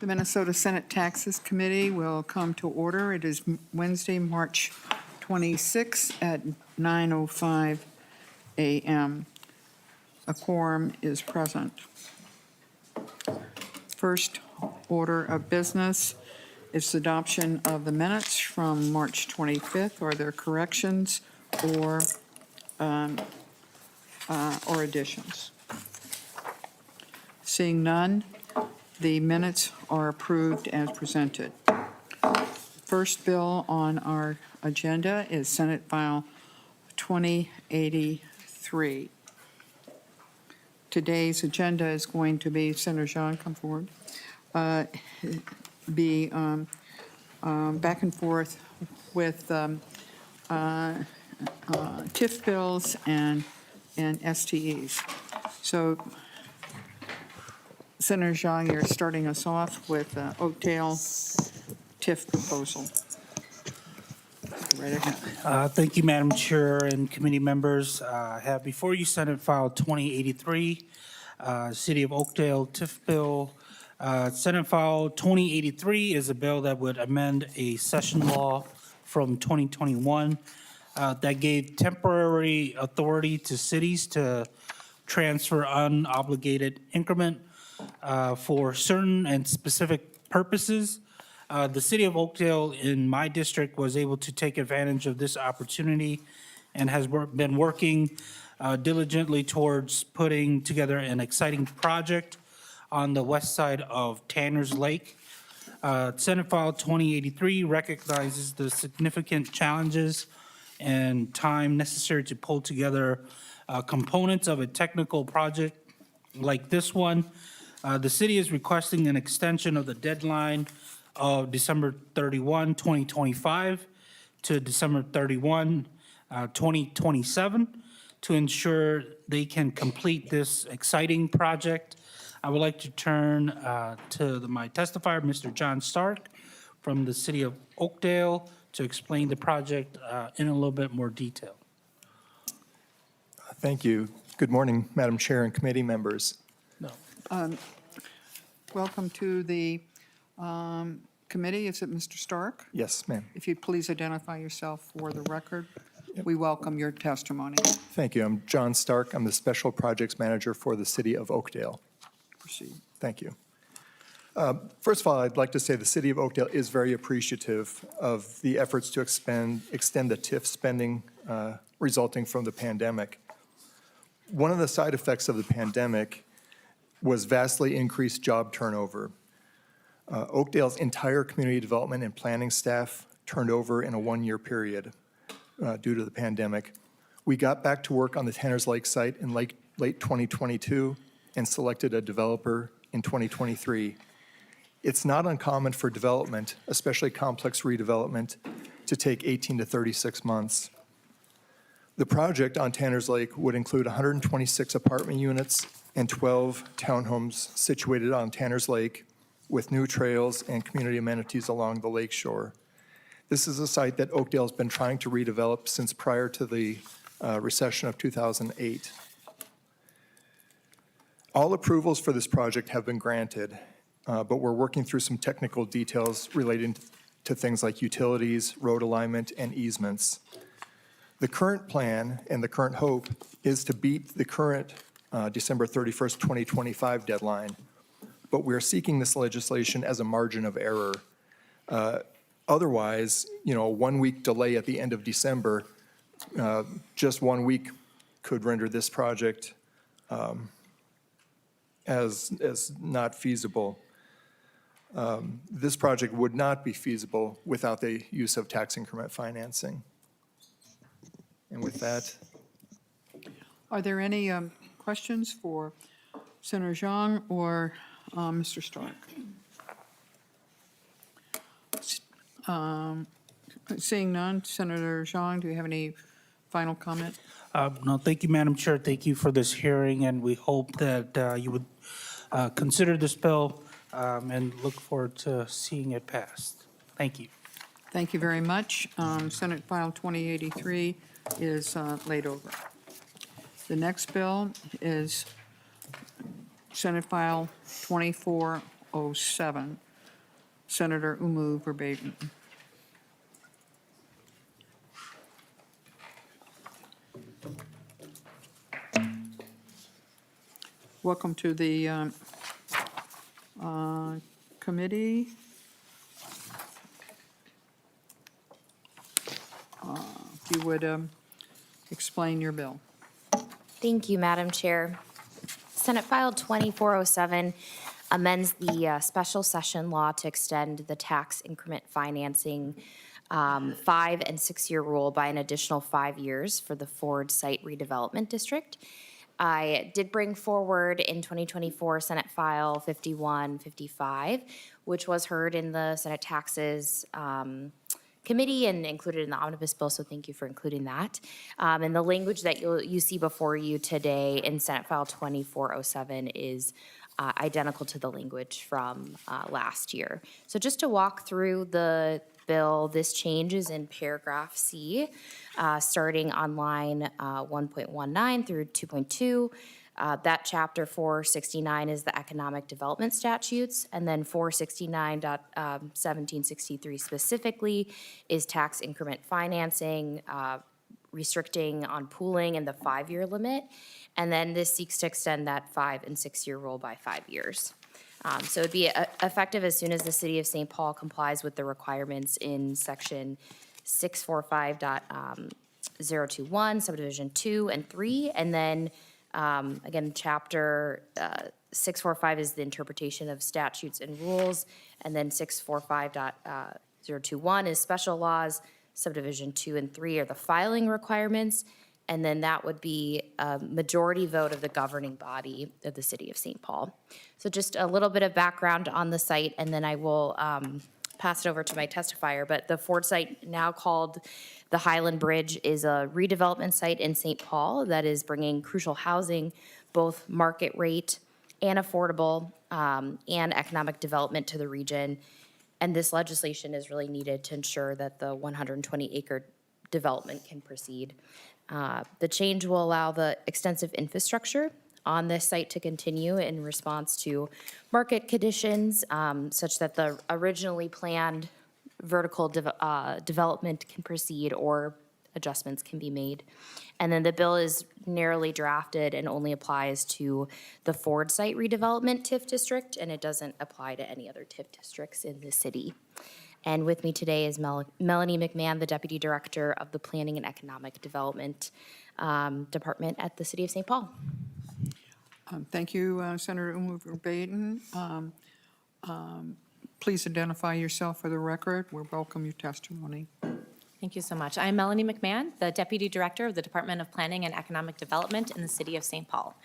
The Minnesota Senate Taxes Committee will come to order. It is Wednesday, March 26 at 9:05 a.m. A quorum is present. First order of business is adoption of the minutes from March 25th. Are there corrections or additions? Seeing none, the minutes are approved as presented. First bill on our agenda is Senate File 2083. Today's agenda is going to be, Senator Xiong, come forward, be back and forth with TIF bills and STEs. So, Senator Xiong, you're starting us off with Oakdale TIF proposal. Right ahead. Thank you, Madam Chair and committee members. I have before you Senate File 2083, City of Oakdale TIF bill. Senate File 2083 is a bill that would amend a session law from 2021 that gave temporary authority to cities to transfer unobligated increment for certain and specific purposes. The City of Oakdale in my district was able to take advantage of this opportunity and has been working diligently towards putting together an exciting project on the west side of Tanner's Lake. Senate File 2083 recognizes the significant challenges and time necessary to pull together components of a technical project like this one. The city is requesting an extension of the deadline of December 31, 2025 to December 31, 2027 to ensure they can complete this exciting project. I would like to turn to my testifier, Mr. John Stark from the City of Oakdale to explain the project in a little bit more detail. Thank you. Good morning, Madam Chair and committee members. Welcome to the committee. Is it Mr. Stark? Yes, ma'am. If you'd please identify yourself for the record. We welcome your testimony. Thank you. I'm John Stark. I'm the Special Projects Manager for the City of Oakdale. Proceed. Thank you. First of all, I'd like to say the City of Oakdale is very appreciative of the efforts to extend the TIF spending resulting from the pandemic. One of the side effects of the pandemic was vastly increased job turnover. Oakdale's entire community development and planning staff turned over in a one-year period due to the pandemic. We got back to work on the Tanner's Lake site in late 2022 and selected a developer in 2023. It's not uncommon for development, especially complex redevelopment, to take 18 to 36 months. The project on Tanner's Lake would include 126 apartment units and 12 townhomes situated on Tanner's Lake with new trails and community amenities along the lake shore. This is a site that Oakdale's been trying to redevelop since prior to the recession of 2008. All approvals for this project have been granted, but we're working through some technical details relating to things like utilities, road alignment, and easements. The current plan and the current hope is to beat the current December 31st, 2025 deadline, but we're seeking this legislation as a margin of error. Otherwise, a 1 week delay at the end of December, just 1 week could render this project as not feasible. This project would not be feasible without the use of tax increment financing. And with that. Are there any questions for Senator Xiong or Mr. Stark? Seeing none, Senator Xiong, do you have any final comment? No, thank you, Madam Chair. Thank you for this hearing, and we hope that you would consider this bill and look forward to seeing it passed. Thank you. Thank you very much. Senate File 2083 is laid over. The next bill is Senate File 2407, Senator Oumou Verbeten. Welcome to the committee. If you would explain your bill. Thank you, Madam Chair. Senate File 2407 amends the special session law to extend the tax increment financing 5- and 6-year rule by an additional 5 years for the Ford Site Redevelopment District. I did bring forward in 2024 Senate File 5155, which was heard in the Senate Taxes Committee and included in the omnibus bill, so thank you for including that. And the language that you see before you today in Senate File 2407 is identical to the language from last year. So just to walk through the bill, this change is in paragraph C, starting on line 1.19 through 2.2. That chapter 469 is the economic development statutes, and then 469.1763 specifically is tax increment financing, restricting on pooling and the 5-year limit. And then this seeks to extend that 5- and 6-year rule by 5 years. So it'd be effective as soon as the city of St. Paul complies with the requirements in section 645.021, subdivision 2 and 3, and then again, chapter 645 is the interpretation of statutes and rules, and then 645.021 is special laws, subdivision 2 and 3 are the filing requirements, and then that would be a majority vote of the governing body of the city of St. Paul. So just a little bit of background on the site, and then I will pass it over to my testifier, but the Ford site, now called the Highland Bridge, is a redevelopment site in St. Paul that is bringing crucial housing, both market rate and affordable, and economic development to the region. And this legislation is really needed to ensure that the 120-acre development can proceed. The change will allow the extensive infrastructure on this site to continue in response to market conditions, such that the originally planned vertical development can proceed or adjustments can be made. And then the bill is narrowly drafted and only applies to the Ford site redevelopment TIF district, and it doesn't apply to any other TIF districts in the city. And with me today is Melanie McMahon, the Deputy Director of the Planning and Economic Development Department at the City of St. Paul. Thank you, Senator Oumou Verbeten. Please identify yourself for the record. We welcome your testimony. Thank you so much. I'm Melanie McMahon, the Deputy Director of the Department of Planning and Economic Development in the City of St. Paul.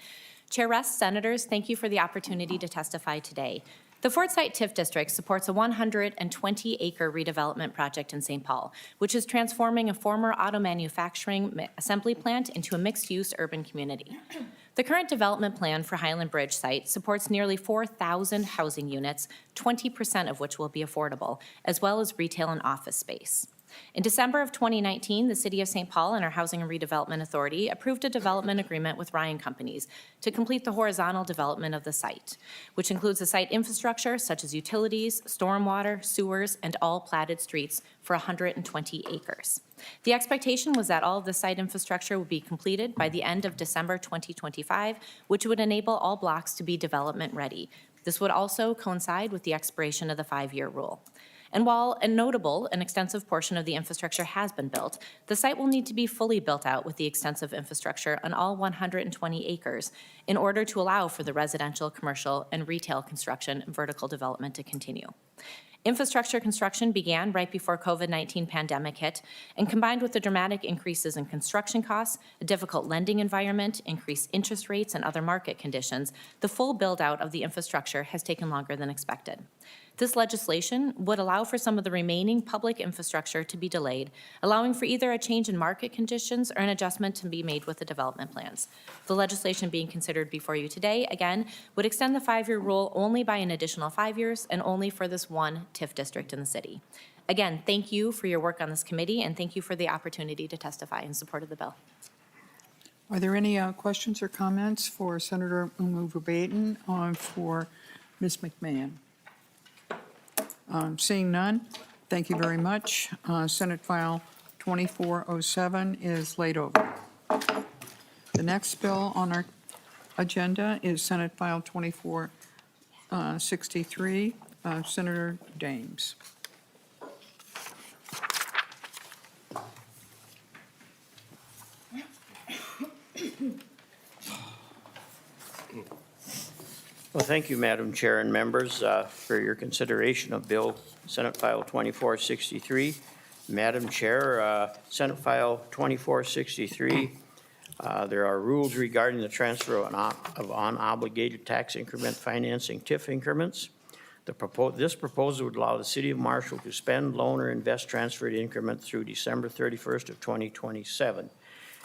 Chair Rest, Senators, thank you for the opportunity to testify today. The Ford Site TIF District supports a 120-acre redevelopment project in St. Paul, which is transforming a former auto manufacturing assembly plant into a mixed-use urban community. The current development plan for Highland Bridge site supports nearly 4,000 housing units, 20% of which will be affordable, as well as retail and office space. In December of 2019, the City of St. Paul and our Housing and Redevelopment Authority approved a development agreement with Ryan Companies to complete the horizontal development of the site, which includes the site infrastructure such as utilities, stormwater, sewers, and all platted streets for 120 acres. The expectation was that all of the site infrastructure would be completed by the end of December 2025, which would enable all blocks to be development ready. This would also coincide with the expiration of the 5-year rule. And while an extensive portion of the infrastructure has been built, the site will need to be fully built out with the extensive infrastructure on all 120 acres in order to allow for the residential, commercial, and retail construction and vertical development to continue. Infrastructure construction began right before COVID-19 pandemic hit, and combined with the dramatic increases in construction costs, a difficult lending environment, increased interest rates, and other market conditions, the full build-out of the infrastructure has taken longer than expected. This legislation would allow for some of the remaining public infrastructure to be delayed, allowing for either a change in market conditions or an adjustment to be made with the development plans. The legislation being considered before you today, again, would extend the 5-year rule only by an additional 5 years and only for this one TIF district in the city. Again, thank you for your work on this committee, and thank you for the opportunity to testify in support of the bill. Are there any questions or comments for Senator Oumou Verbeten or for Ms. McMahon? Seeing none, thank you very much. Senate File 2407 is laid over. The next bill on our agenda is Senate File 2463, Senator Dahms. Well, thank you, Madam Chair and members, for your consideration of Bill Senate File 2463. Madam Chair, Senate File 2463, there are rules regarding the transfer of unobligated tax increment financing, TIF increments. This proposal would allow the City of Marshall to spend, loan, or invest transferred increment through December 31st of 2027.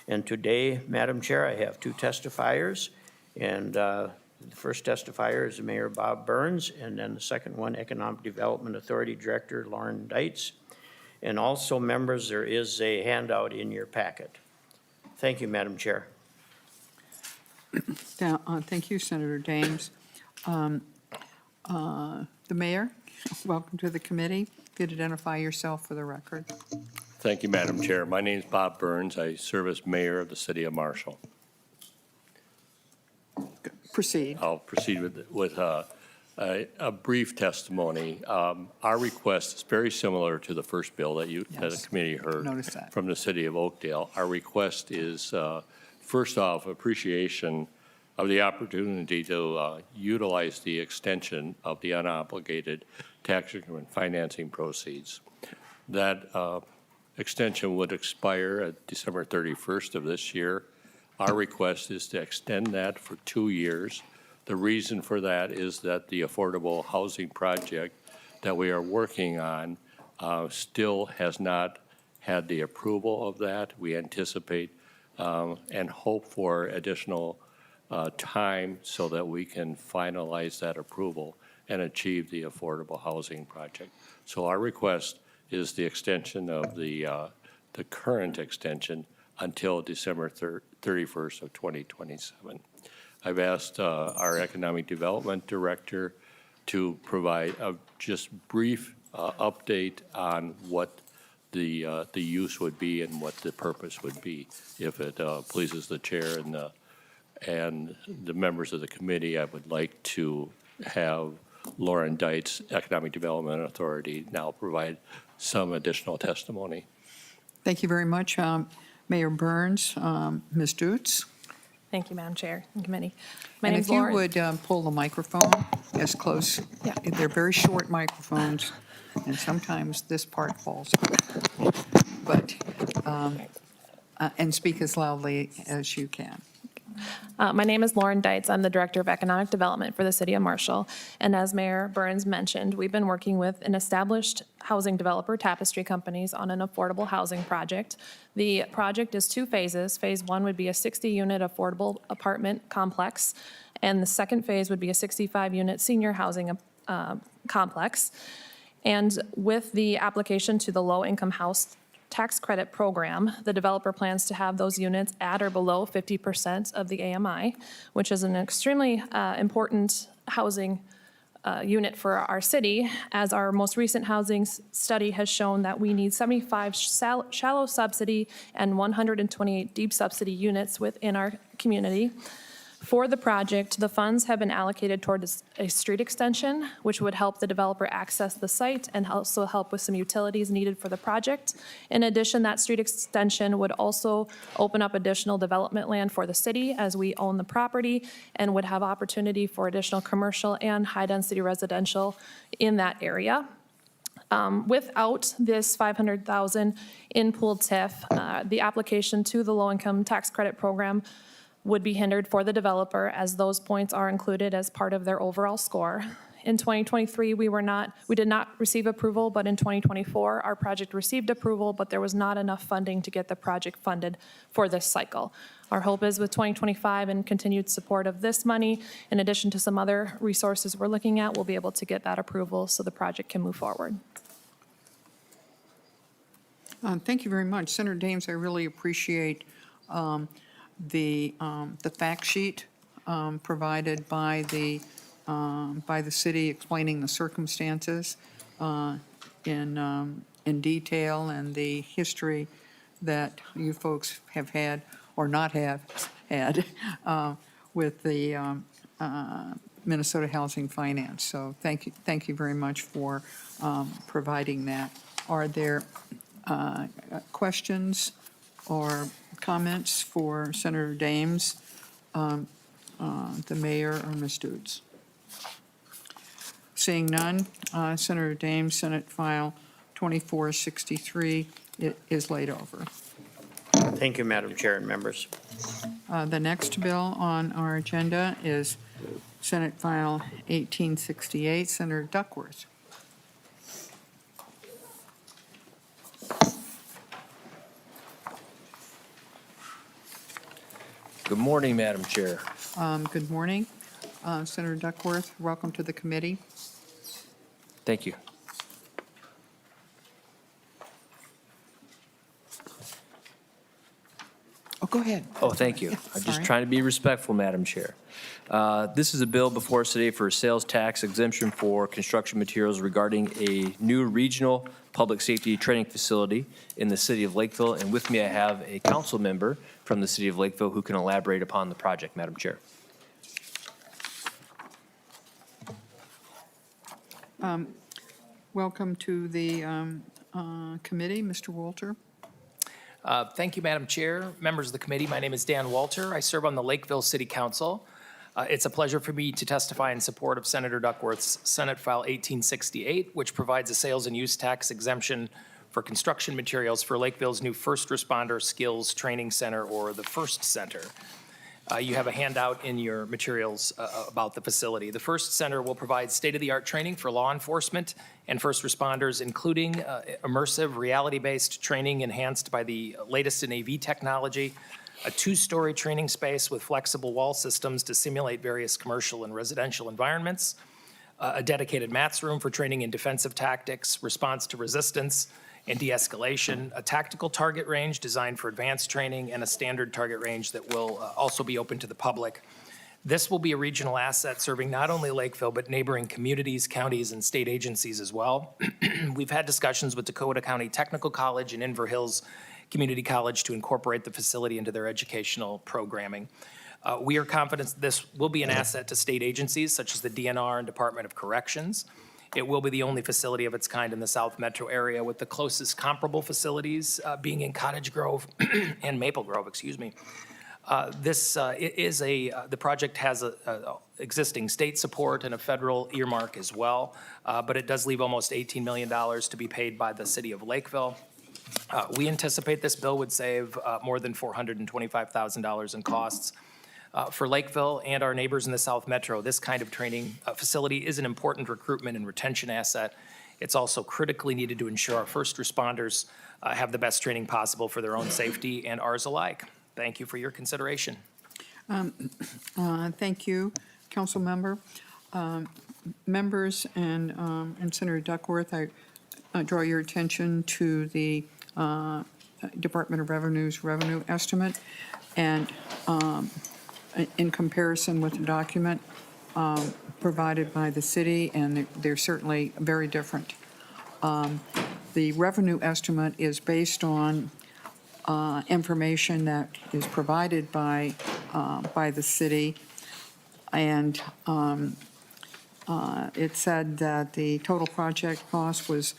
And today, Madam Chair, I have two testifiers, and the first testifier is Mayor Bob Burns, and then the second one, Economic Development Authority Director Lauren Deitz. And also, members, there is a handout in your packet. Thank you, Madam Chair. Thank you, Senator Dahms. The mayor, welcome to the committee. If you'd identify yourself for the record. Thank you, Madam Chair. My name is Bob Burns. I serve as mayor of the city of Marshall. Proceed. I'll proceed with a brief testimony. Our request is very similar to the first bill that Yes. the committee heard Noticed that. from the city of Oakdale. Our request is, first off, appreciation of the opportunity to utilize the extension of the unobligated tax increment financing proceeds. That extension would expire at December 31st of this year. Our request is to extend that for 2 years. The reason for that is that the affordable housing project that we are working on still has not had the approval of that. We anticipate and hope for additional time so that we can finalize that approval and achieve the affordable housing project. So our request is the extension of the current extension until December 31st of 2027. I've asked our Economic Development Director to provide a just brief update on what the use would be and what the purpose would be. If it pleases the chair and the members of the committee, I would like to have Lauren Deitz, Economic Development Authority, now provide some additional testimony. Thank you very much, Mayor Burns. Ms. Dutz? Thank you, Madam Chair and committee. My name is And Lauren. if you would pull the microphone as close. Yeah. They're very short microphones, and sometimes this part falls out. But, and speak as loudly as you can. My name is Lauren Deitz. I'm the Director of Economic Development for the City of Marshall. And as Mayor Burns mentioned, we've been working with an established housing developer, Tapestry Companies, on an affordable housing project. The project is 2 phases. Phase 1 would be a 60-unit affordable apartment complex, and the second phase would be a 65-unit senior housing complex. And with the application to the low-income house tax credit program, the developer plans to have those units at or below 50% of the AMI, which is an extremely important housing unit for our city, as our most recent housing study has shown that we need 75 shallow subsidy and 128 deep subsidy units within our community. For the project, the funds have been allocated towards a street extension, which would help the developer access the site and also help with some utilities needed for the project. In addition, that street extension would also open up additional development land for the city, as we own the property, and would have opportunity for additional commercial and high-density residential in that area. Without this $500,000 in-pool TIF, the application to the low-income tax credit program would be hindered for the developer, as those points are included as part of their overall score. In 2023, we did not receive approval, but in 2024, our project received approval, but there was not enough funding to get the project funded for this cycle. Our hope is with 2025 and continued support of this money, in addition to some other resources we're looking at, we'll be able to get that approval so the project can move forward. Thank you very much. Senator Dahms, I really appreciate the fact sheet provided by the city explaining the circumstances. in detail and the history that you folks have had or not have had with the Minnesota Housing Finance. So thank you very much for providing that. Are there questions or comments for Senator Dahms, the mayor, or Ms. Dudes? Seeing none, Senator Dahms, Senate File 2463 is laid over. Thank you, Madam Chair and members. The next bill on our agenda is Senate File 1868, Senator Duckworth. Good morning, Madam Chair. Good morning. Senator Duckworth, welcome to the committee. Thank you. Oh, go ahead. Oh, thank you. I'm just Sorry. trying to be respectful, Madam Chair. This is a bill before us today for a sales tax exemption for construction materials regarding a new regional public safety training facility in the city of Lakeville. And with me, I have a council member from the city of Lakeville who can elaborate upon the project, Madam Chair. Welcome to the committee, Mr. Walter. Thank you, Madam Chair. Members of the committee, my name is Dan Walter. I serve on the Lakeville City Council. It's a pleasure for me to testify in support of Senator Duckworth's Senate File 1868, which provides a sales and use tax exemption for construction materials for Lakeville's new First Responder Skills Training Center, or the FIRST Center. You have a handout in your materials about the facility. The FIRST Center will provide state-of-the-art training for law enforcement and first responders, including immersive, reality-based training enhanced by the latest in AV technology, a two-story training space with flexible wall systems to simulate various commercial and residential environments, a dedicated MATS room for training in defensive tactics, response to resistance, and de-escalation, a tactical target range designed for advanced training, and a standard target range that will also be open to the public. This will be a regional asset serving not only Lakeville, but neighboring communities, counties, and state agencies as well. We've had discussions with Dakota County Technical College and Inver Hills Community College to incorporate the facility into their educational programming. We are confident this will be an asset to state agencies such as the DNR and Department of Corrections. It will be the only facility of its kind in the South Metro area, with the closest comparable facilities being in Cottage Grove and Maple Grove, excuse me. The project has a existing state support and a federal earmark as well, but it does leave almost $18 million to be paid by the city of Lakeville. We anticipate this bill would save more than $425,000 in costs. For Lakeville and our neighbors in the South Metro, this kind of training facility is an important recruitment and retention asset. It's also critically needed to ensure our first responders have the best training possible for their own safety and ours alike. Thank you for your consideration. Thank you, council member. Members and Senator Duckworth, I draw your attention to the Department of Revenue's revenue estimate, and in comparison with the document provided by the city, and they're certainly very different. The revenue estimate is based on information that is provided by the city, and it said that the total project cost was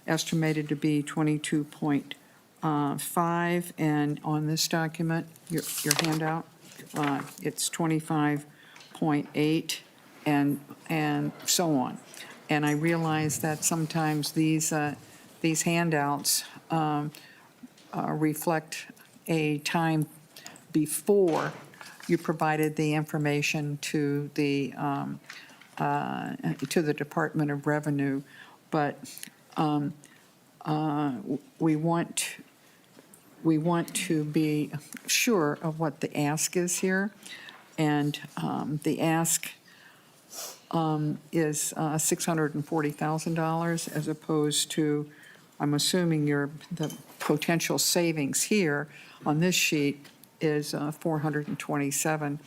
estimated to be 22.5, and on this document, your handout, it's 25.8, and so on. And I realize that sometimes these handouts reflect a time before you provided the information to the Department of Revenue, but we want to be sure of what the ask is here, and the ask is $640,000 as opposed to, I'm assuming the potential savings here on this sheet is 427.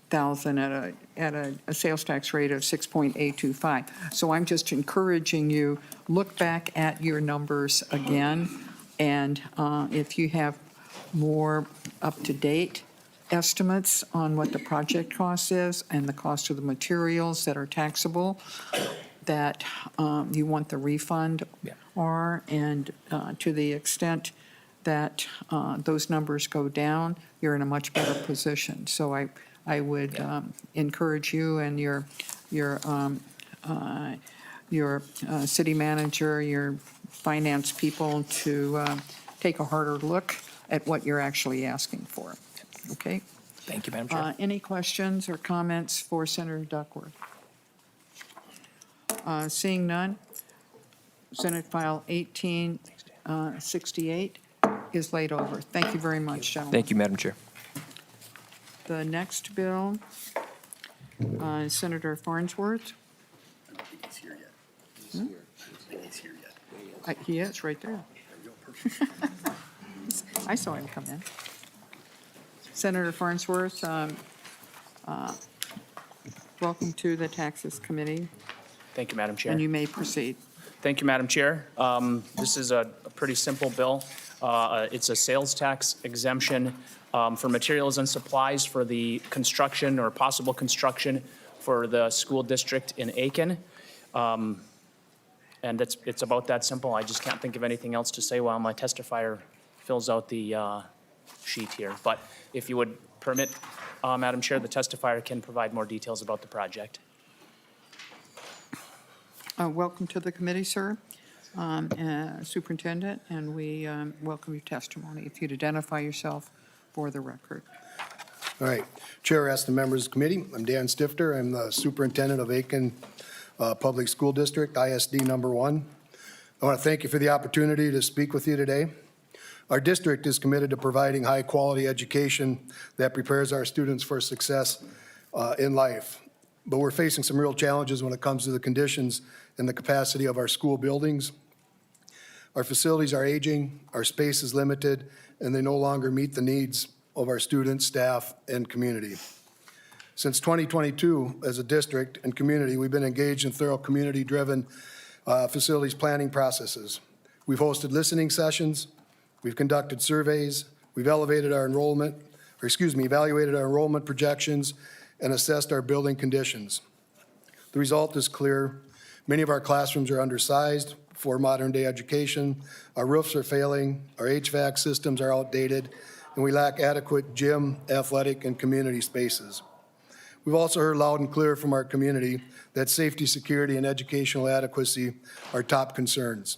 thousand at a sales tax rate of 6.825. So I'm just encouraging you, look back at your numbers again, and if you have more up-to-date estimates on what the project cost is and the cost of the materials that are taxable, that you want the refund are, and to the extent that those numbers go down, you're in a much better position. So I would encourage you and your city manager, your finance people to take a harder look at what you're actually asking for. Okay? Thank you, Madam Chair. Any questions or comments for Senator Duckworth? Seeing none, Senate File 1868 is laid over. Thank you very much, gentlemen. Thank you, Madam Chair. The next bill, Senator Farnsworth. I don't think he's here yet. He's here. I don't think he's here yet. He is, right there. I saw him come in. Senator Farnsworth, welcome to the Taxes Committee, Thank you, Madam Chair. and you may proceed. Thank you, Madam Chair. This is a pretty simple bill. It's a sales tax exemption for materials and supplies for the construction or possible construction for the school district in Aitkin. And it's about that simple. I just can't think of anything else to say while my testifier fills out the sheet here. But if you would permit, Madam Chair, the testifier can provide more details about the project. Welcome to the committee, sir, Superintendent, and we welcome your testimony. If you'd identify yourself for the record. All right. Chair, ask the members of the committee. I'm Dan Stifter. I'm the superintendent of Aitkin Public School District, ISD number 1. I want to thank you for the opportunity to speak with you today. Our district is committed to providing high-quality education that prepares our students for success in life. But we're facing some real challenges when it comes to the conditions and the capacity of our school buildings. Our facilities are aging, our space is limited, and they no longer meet the needs of our students, staff, and community. Since 2022, as a district and community, we've been engaged in thorough community-driven facilities planning processes. We've hosted listening sessions, we've conducted surveys, we've evaluated our enrollment projections, and assessed our building conditions. The result is clear. Many of our classrooms are undersized for modern-day education. Our roofs are failing, our HVAC systems are outdated, and we lack adequate gym, athletic, and community spaces. We've also heard loud and clear from our community that safety, security, and educational adequacy are top concerns.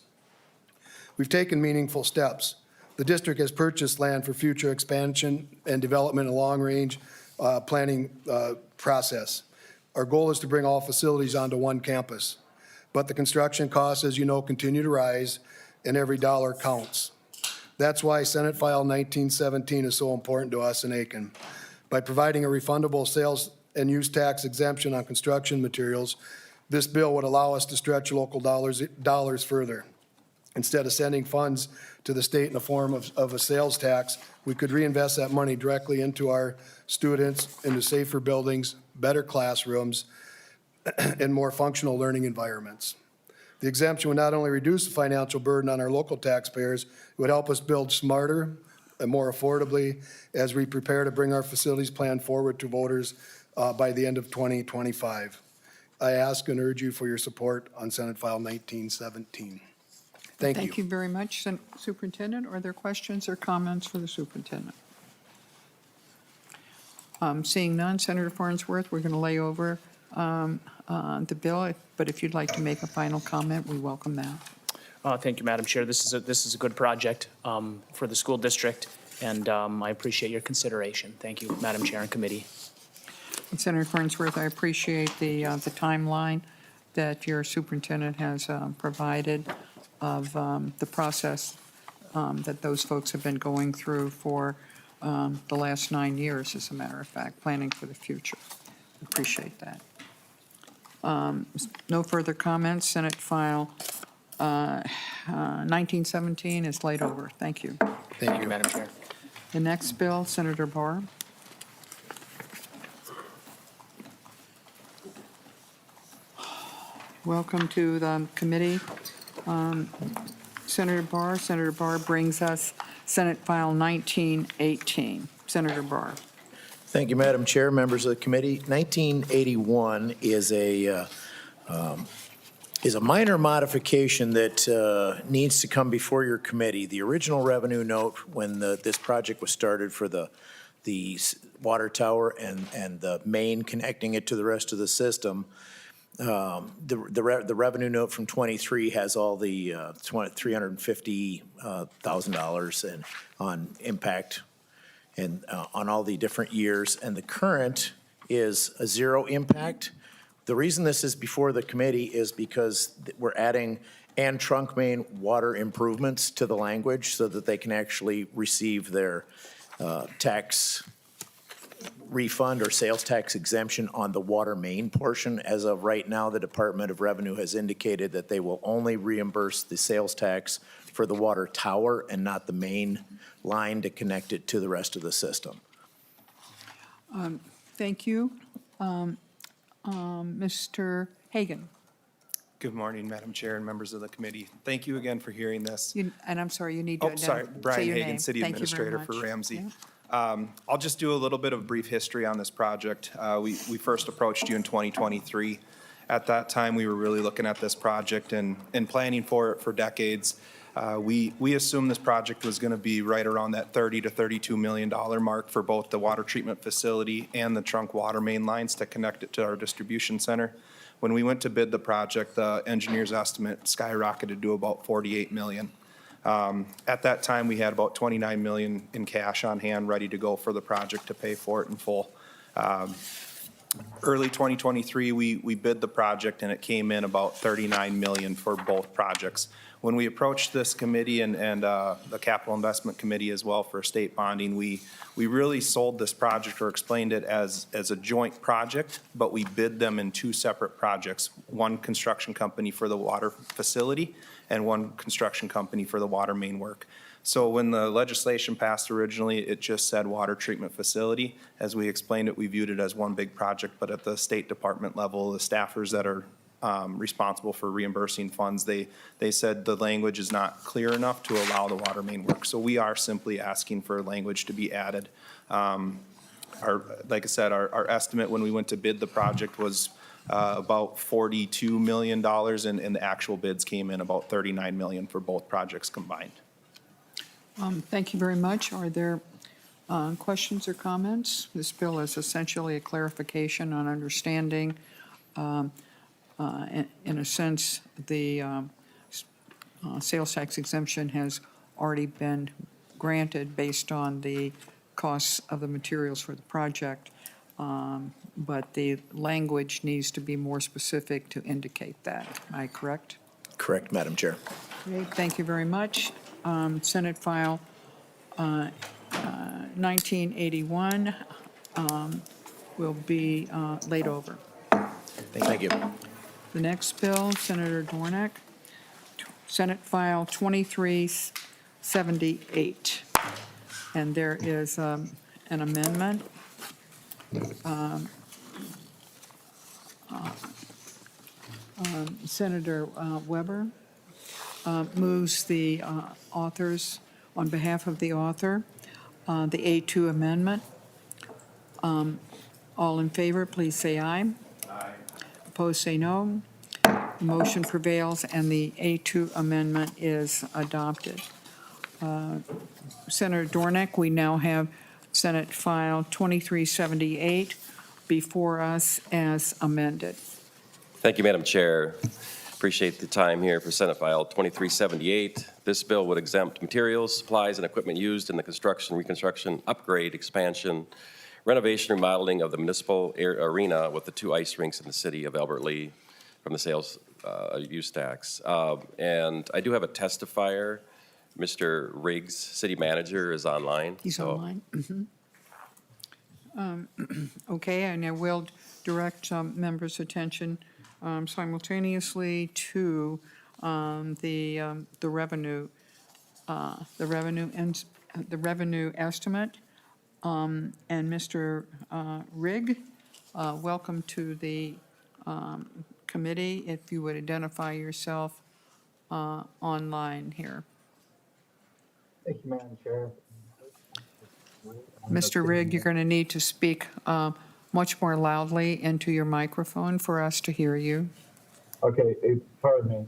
We've taken meaningful steps. The district has purchased land for future expansion and development in a long-range planning process. Our goal is to bring all facilities onto one campus, but the construction costs, as you know, continue to rise, and every dollar counts. That's why Senate File 1917 is so important to us in Aitkin. By providing a refundable sales and use tax exemption on construction materials, this bill would allow us to stretch local dollars further. Instead of sending funds to the state in the form of a sales tax, we could reinvest that money directly into our students, into safer buildings, better classrooms, and more functional learning environments. The exemption would not only reduce the financial burden on our local taxpayers, it would help us build smarter and more affordably as we prepare to bring our facilities plan forward to voters by the end of 2025. I ask and urge you for your support on Senate File 1917. Thank you. Thank you very much, Superintendent. Are there questions or comments for the superintendent? Seeing none, Senator Farnsworth, we're going to lay over the bill, but if you'd like to make a final comment, we welcome that. Thank you, Madam Chair. This is a good project for the school district, and I appreciate your consideration. Thank you, Madam Chair and committee. And Senator Farnsworth, I appreciate the timeline that your superintendent has provided of the process that those folks have been going through for the last 9 years, as a matter of fact, planning for the future. Appreciate that. No further comments. Senate File 1917 is laid over. Thank you. Thank you, Madam Chair. The next bill, Senator Bahr. welcome to the committee. Senator Bahr brings us Senate File 1918. Senator Bahr. Thank you, Madam Chair, members of the committee. 1981 is a minor modification that needs to come before your committee. The original revenue note when this project was started for the water tower and the main connecting it to the rest of the system, the revenue note from 23 has all the $350,000 on impact and on all the different years, and the current is a zero impact. The reason this is before the committee is because we're adding and trunk main water improvements to the language so that they can actually receive their tax refund or sales tax exemption on the water main portion. As of right now, the Department of Revenue has indicated that they will only reimburse the sales tax for the water tower and not the main line to connect it to the rest of the system. Thank you. Mr. Hagan. Good morning, Madam Chair and members of the committee. Thank you again for hearing this. And I'm sorry, you need to Oh, sorry, say Brian your Hagan, name. City Thank you very Administrator for much. Ramsey. Yeah. I'll just do a little bit of brief history on this project. We first approached you in 2023. At that time, we were really looking at this project and planning for it for decades. We assumed this project was going to be right around that $30 to $32 million mark for both the water treatment facility and the trunk water main lines to connect it to our distribution center. When we went to bid the project, the engineer's estimate skyrocketed to about $48 million. At that time, we had about $29 million in cash on hand, ready to go for the project to pay for it in full. Early 2023, we bid the project, and it came in about $39 million for both projects. When we approached this committee and the Capital Investment Committee as well for state bonding, we really sold this project or explained it as a joint project, but we bid them in two separate projects, one construction company for the water facility and one construction company for the water main work. So when the legislation passed originally, it just said water treatment facility. As we explained it, we viewed it as one big project, but at the State Department level, the staffers that are responsible for reimbursing funds, they said the language is not clear enough to allow the water main work. So we are simply asking for language to be added. Like I said, our estimate when we went to bid the project was about $42 million, and the actual bids came in about $39 million for both projects combined. Thank you very much. Are there questions or comments? This bill is essentially a clarification on understanding. In a sense, the sales tax exemption has already been granted based on the costs of the materials for the project, but the language needs to be more specific to indicate that. Am I correct? Correct, Madam Chair. Great, thank you very much. Senate File 1981 will be laid over. Thank you. The next bill, Senator Dornink, Senate File 2378. And there is an amendment. Senator Weber moves the authors, on behalf of the author, the A2 amendment. All in favor, please say aye. Aye. Opposed, say no. The motion prevails, and the A2 amendment is adopted. Senator Dornink, we now have Senate File 2378 before us as amended. Thank you, Madam Chair. Appreciate the time here for Senate File 2378. This bill would exempt materials, supplies, and equipment used in the construction, reconstruction, upgrade, expansion, renovation, remodeling of the municipal arena with the two ice rinks in the city of Albert Lea from the sales use tax. And I do have a testifier. Mr. Riggs, city manager, is online. He's online. Okay, and I will direct members' attention simultaneously to the revenue estimate. And Mr. Rigg, welcome to the Committee, if you would identify yourself online here. Thank you, Madam Chair. Mr. Rigg, you're going to need to speak much more loudly into your microphone for us to hear you. Okay, pardon me.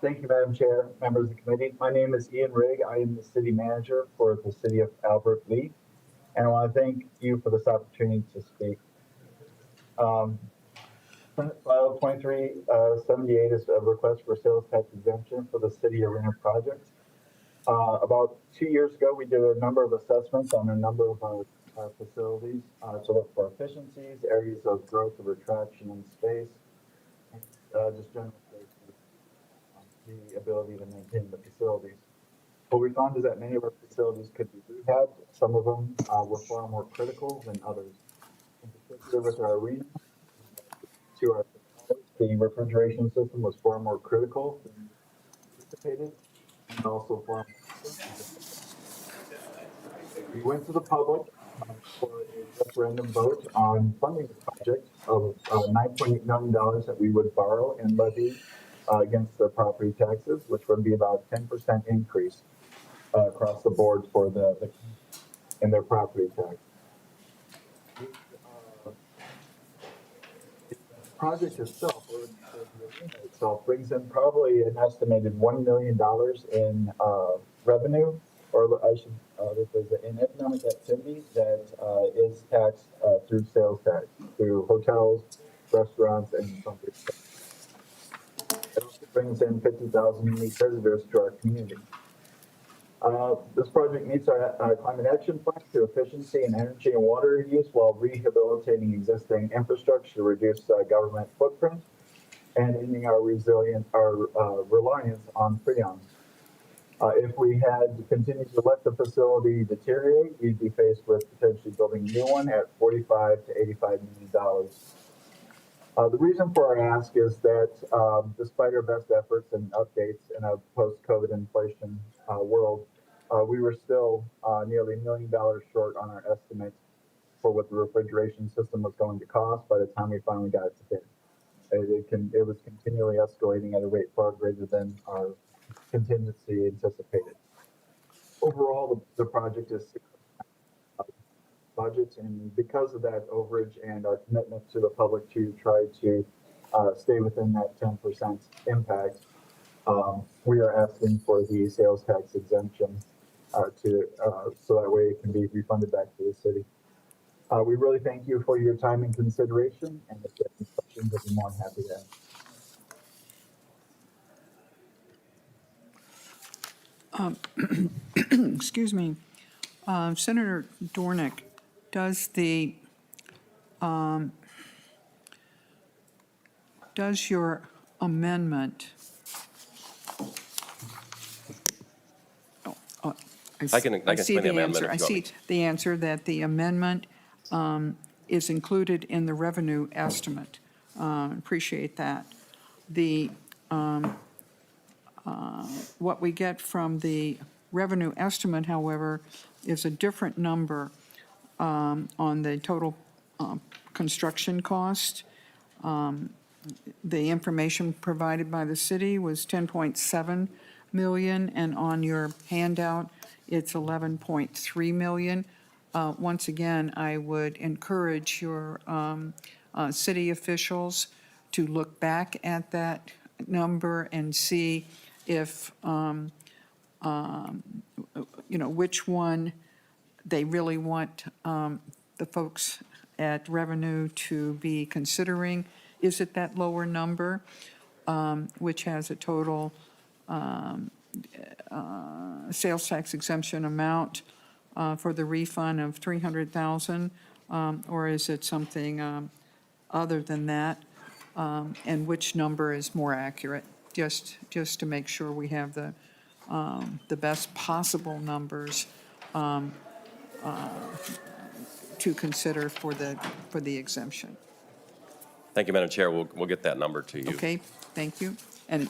Thank you, Madam Chair, members of the committee. My name is Ian Rigg. I am the city manager for the city of Albert Lea, and I want to thank you for this opportunity to speak. Senate File 2378 is a request for sales tax exemption for the city arena project. About 2 years ago, we did a number of assessments on a number of our facilities to look for efficiencies, areas of growth or retraction in space, and just general the ability to maintain the facilities. What we found is that many of our facilities could be rehabbed. Some of them were far more critical than others. In particular, with our arena, the refrigeration system was far more critical than anticipated, and also far more we went to the public for a referendum vote on funding the project of $9.8 million that we would borrow and levy against the property taxes, which would be about 10% increase across the board for in their property tax. The project itself, or the arena itself, brings in probably an estimated $1 million in revenue, or I should, there's an economic activity that is taxed through sales tax, through hotels, restaurants, and some places. It also brings in 50,000 unique visitors to our community. This project meets our climate action plan through efficiency in energy and water use while rehabilitating existing infrastructure to reduce government footprint and ending our reliance on Freon. If we had continued to let the facility deteriorate, we'd be faced with potentially building a new one at $45 to $85 million. The reason for our ask is that despite our best efforts and updates in a post-COVID inflation world, we were still nearly $1 million short on our estimate for what the refrigeration system was going to cost by the time we finally got it to bid. It was continually escalating at a rate far greater than our contingency anticipated. Overall, the project is budget, and because of that overage and our commitment to the public to try to stay within that 10% impact, we are asking for the sales tax exemption so that way it can be refunded back to the city. We really thank you for your time and consideration, and if you have any questions, I'd be more than happy to answer. Excuse me. Senator Dornink, does your amendment, I can explain the amendment I if you want me see the answer that the amendment is included in the revenue estimate. Appreciate that. What we get from the revenue estimate, however, is a different number on the total construction cost. The information provided by the city was 10.7 million, and on your handout, it's 11.3 million. Once again, I would encourage your city officials to look back at that number and see if, which one they really want the folks at revenue to be considering. Is it that lower number, which has a total sales tax exemption amount for the refund of $300,000, or is it something other than that? And which number is more accurate? Just to make sure we have the best possible numbers to consider for the exemption. Thank you, Madam Chair. We'll get that number to you. Okay, thank you. And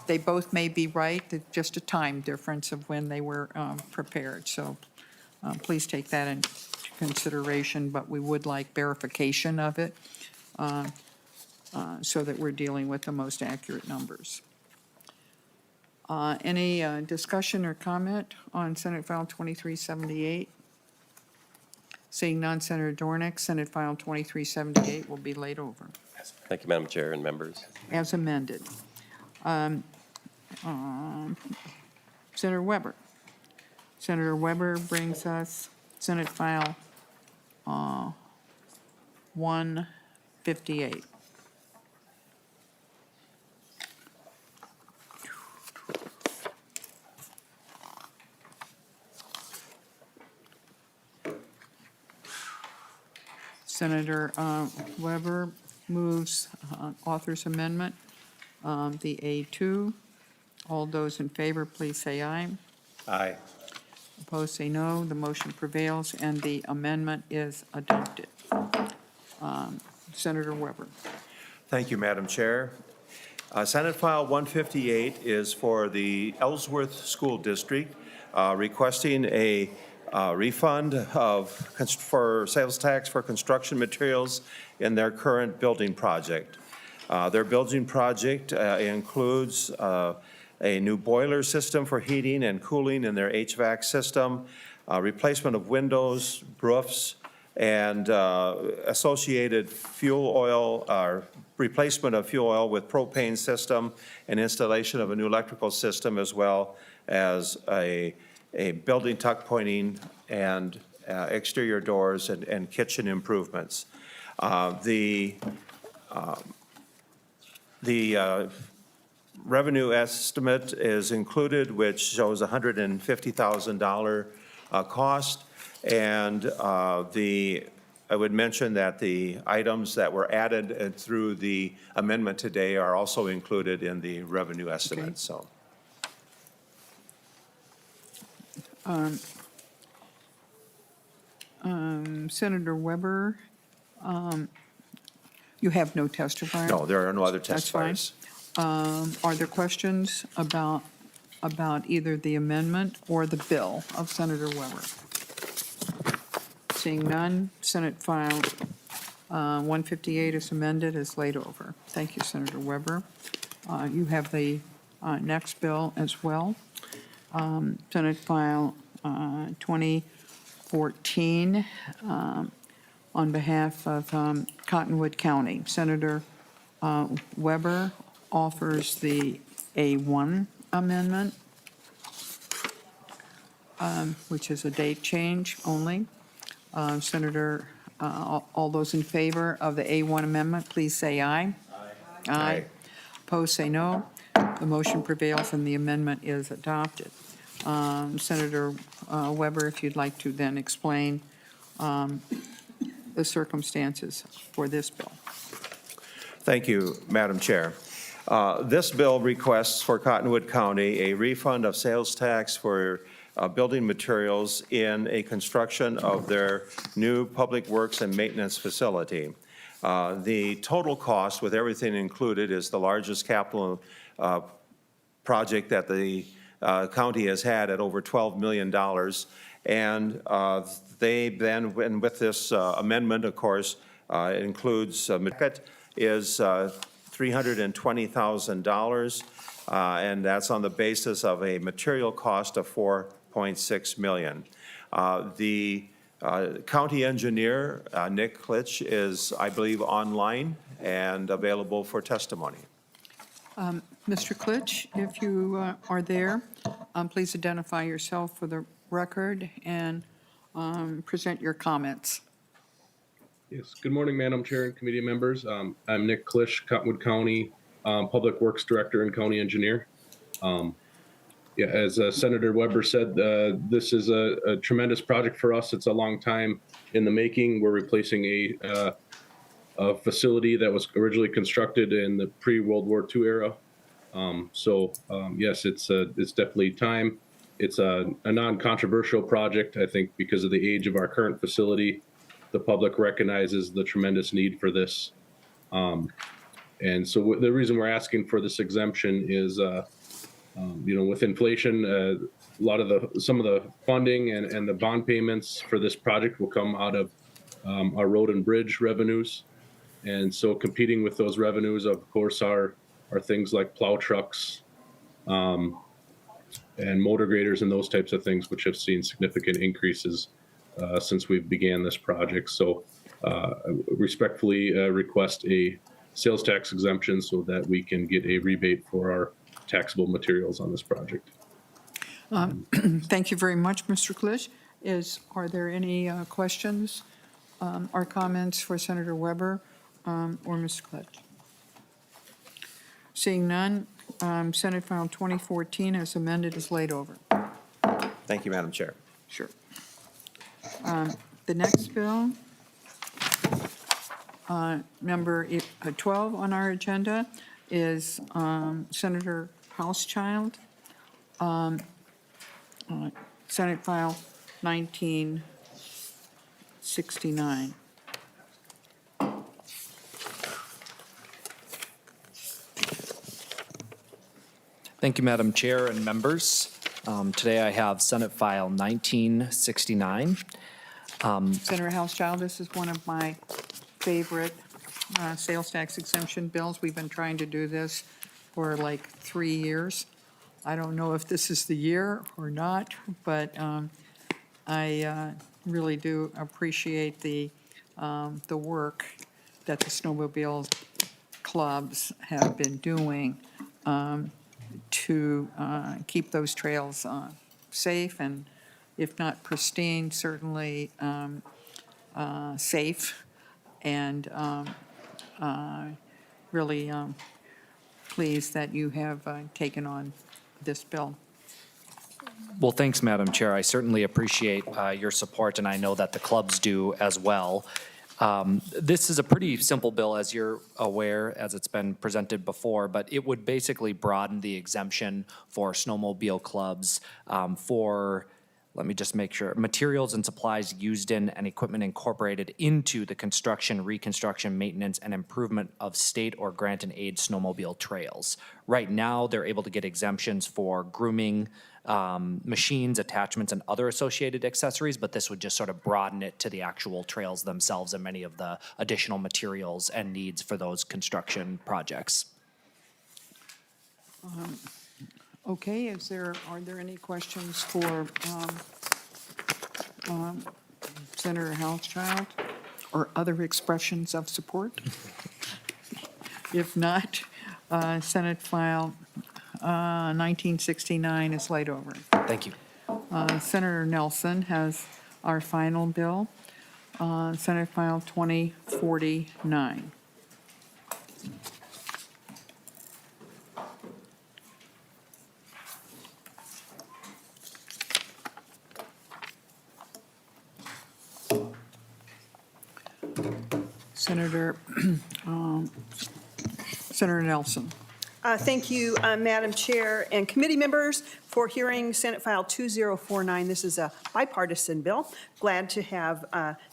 they both may be right, just a time difference of when they were prepared. So please take that into consideration, but we would like verification of it. so that we're dealing with the most accurate numbers. Any discussion or comment on Senate File 2378? Seeing none, Senator Dornink, Senate File 2378 will be laid over Thank you, Madam Chair and members. as amended. Senator Weber. Senator Weber brings us Senate File 158. Senator Weber moves author's amendment, the A2. All those in favor, please say aye. Aye. Opposed, say no. The motion prevails, and the amendment is adopted. Senator Weber. Thank you, Madam Chair. Senate File 158 is for the Ellsworth School District, requesting a refund for sales tax for construction materials in their current building project. Their building project includes a new boiler system for heating and cooling in their HVAC system, replacement of windows, roofs, and associated fuel oil, replacement of fuel oil with propane system, and installation of a new electrical system, as well as a building tuck pointing and exterior doors and kitchen improvements. The revenue estimate is included, which shows $150,000 cost. And I would mention that the items that were added through the amendment today are also included in the revenue estimate. Okay. So. Senator Weber, you have no testifier? No, there are no other That's fine. testifiers. Are there questions about either the amendment or the bill of Senator Weber? Seeing none, Senate File 158 is amended, is laid over. Thank you, Senator Weber. You have the next bill as well. Senate File 2014, on behalf of Cottonwood County. Senator Weber offers the A1 amendment, which is a date change only. Senator, all those in favor of the A1 amendment, please say aye. Aye. Opposed, say no. The motion prevails and the amendment is adopted. Senator Weber, if you'd like to then explain the circumstances for this bill. Thank you, Madam Chair. This bill requests for Cottonwood County a refund of sales tax for building materials in a construction of their new public works and maintenance facility. The total cost, with everything included, is the largest capital project that the county has had at over $12 million. And they then, and with this amendment, of course, it includes is $320,000, and that's on the basis of a material cost of $4.6 million. The county engineer, Nick Klitsch, is, I believe, online and available for testimony. Mr. Klitsch, if you are there, please identify yourself for the record and present your comments. Yes, good morning, Madam Chair and committee members. I'm Nick Klitsch, Cottonwood County Public Works Director and County Engineer. As Senator Weber said, this is a tremendous project for us. It's a long time in the making. We're replacing a facility that was originally constructed in the pre-World War II era. Yes, it's definitely time. It's a non-controversial project, I think, because of the age of our current facility. The public recognizes the tremendous need for this. And so the reason we're asking for this exemption is, with inflation, some of the funding and the bond payments for this project will come out of our road and bridge revenues. And so competing with those revenues, of course, are things like plow trucks and motor graders and those types of things, which have seen significant increases since we began this project. So respectfully request a sales tax exemption so that we can get a rebate for our taxable materials on this project. Thank you very much, Mr. Klisch. Are there any questions or comments for Senator Weber or Mr. Klisch? Seeing none, Senate File 2014 as amended is laid over. Thank you, Madam Chair. Sure. The next bill, number 12 on our agenda, is Senator Hauschild, Senate File 1969. Thank you, Madam Chair and members. Today I have Senate File 1969. Senator Hauschild, this is one of my favorite sales tax exemption bills. We've been trying to do this for like 3 years. I don't know if this is the year or not, but I really do appreciate the work that the snowmobile clubs have been doing to keep those trails safe and, if not pristine, certainly safe, and really pleased that you have taken on this bill. Well, thanks, Madam Chair. I certainly appreciate your support, and I know that the clubs do as well. This is a pretty simple bill, as you're aware, as it's been presented before, but it would basically broaden the exemption for snowmobile clubs for, let me just make sure, materials and supplies used in and equipment incorporated into the construction, reconstruction, maintenance, and improvement of state or grant and aid snowmobile trails. Right now, they're able to get exemptions for grooming, machines, attachments, and other associated accessories, but this would just sort of broaden it to the actual trails themselves and many of the additional materials and needs for those construction projects. Okay, are there any questions for Senator Hauschild or other expressions of support? If not, Senate File 1969 is laid over. Thank you. Senator Nelson has our final bill, Senate File 2049. Senator Nelson. Thank you, Madam Chair and committee members, for hearing Senate File 2049. This is a bipartisan bill. Glad to have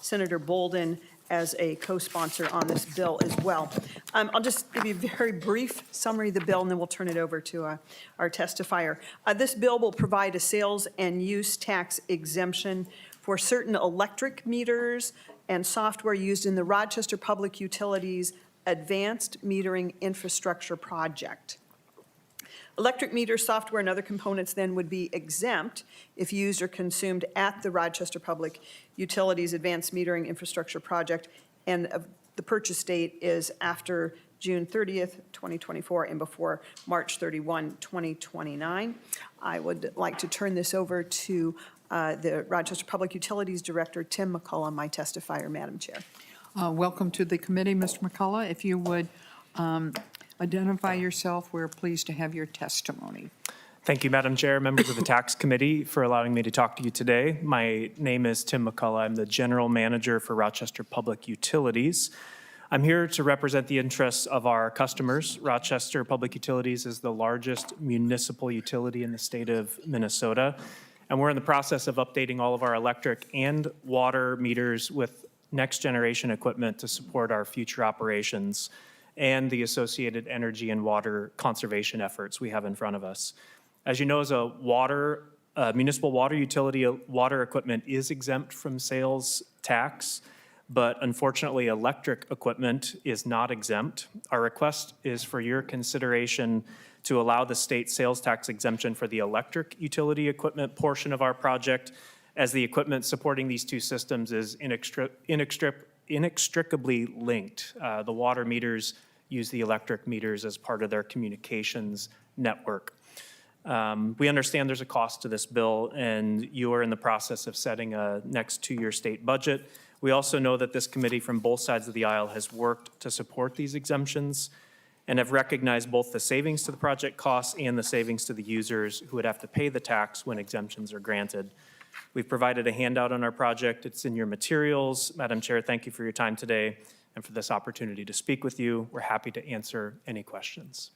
Senator Bolden as a co-sponsor on this bill as well. I'll just give you a very brief summary of the bill, and then we'll turn it over to our testifier. This bill will provide a sales and use tax exemption for certain electric meters and software used in the Rochester Public Utilities Advanced Metering Infrastructure Project. Electric meter software and other components then would be exempt if used or consumed at the Rochester Public Utilities Advanced Metering Infrastructure Project, and the purchase date is after June 30th, 2024, and before March 31, 2029. I would like to turn this over to the Rochester Public Utilities Director, Tim McCullough, my testifier, Madam Chair. Welcome to the committee, Mr. McCullough. If you would identify yourself, we're pleased to have your testimony. Thank you, Madam Chair, members of the Tax Committee, for allowing me to talk to you today. My name is Tim McCullough. I'm the General Manager for Rochester Public Utilities. I'm here to represent the interests of our customers. Rochester Public Utilities is the largest municipal utility in the state of Minnesota, and we're in the process of updating all of our electric and water meters with next-generation equipment to support our future operations and the associated energy and water conservation efforts we have in front of us. As you know, as a municipal water utility, water equipment is exempt from sales tax, but unfortunately, electric equipment is not exempt. Our request is for your consideration to allow the state sales tax exemption for the electric utility equipment portion of our project, as the equipment supporting these two systems is inextricably linked. The water meters use the electric meters as part of their communications network. We understand there's a cost to this bill, and you are in the process of setting a next two-year state budget. We also know that this committee from both sides of the aisle has worked to support these exemptions and have recognized both the savings to the project costs and the savings to the users who would have to pay the tax when exemptions are granted. We've provided a handout on our project. It's in your materials. Madam Chair, thank you for your time today and for this opportunity to speak with you. We're happy to answer any questions.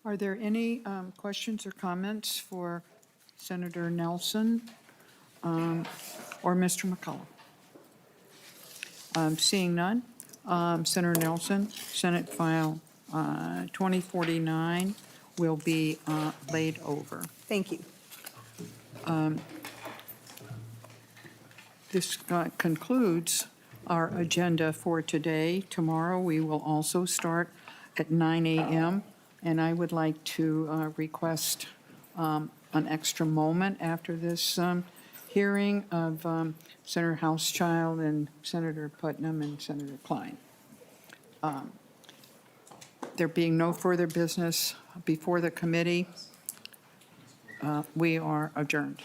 Are there any questions or comments for Senator Nelson or Mr. McCullough? Seeing none, Senator Nelson, Senate File 2049 will be laid over. Thank you. This concludes our agenda for today. Tomorrow, we will also start at 9 a.m., and I would like to request an extra moment after this hearing of Senator Hauschild and Senator Putnam and Senator Klein. There being no further business before the committee, we are adjourned.